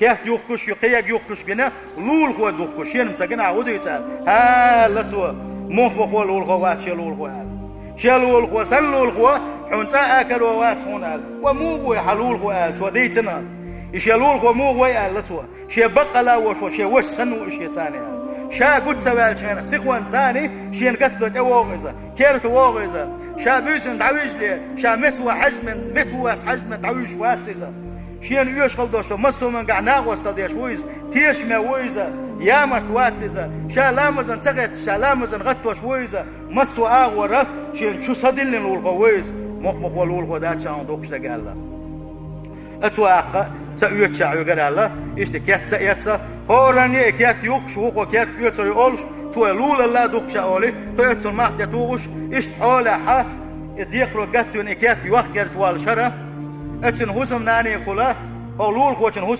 كيف يوكش يقيق يوكش جنا لول هو دوكش ينمسا جنا عودي تعال ها لا تو موه هو لول هو وات شلول هو شلول هو سلول هو حنتا أكل وات هنا ومو بو حلول هو تو ديتنا يشلول هو مو هو لا تو شي بقلا وش سنو إشي تاني شا قد سوال شينا سقوان ثاني شين قتلوا توغزة كيرت وغزة شا بيسن تعويش لي شا متوا حجم تعويش واتزة شين يوش خلدوشو مسو من قعنا وستديش ويز تيش ما ويزة يامت واتزة شا لامزن تغت شا لامزن غتوش ويزة مسو آغورة شين شو صدلن الولغويز مخ والولغو دات شان دوكش تقال أتواقع تأيوت شعو قال إيش كيات تأيتها هوراني كيات يوكش وقو كيات يوتر يقولش توالول الله دوكش أولي تويتر ماخت يتوغش إيش حولها حا يديقرو قتون إكيات بيوخ كيات والشرة أتن هزم ناني يقوله هولول خوشن هزم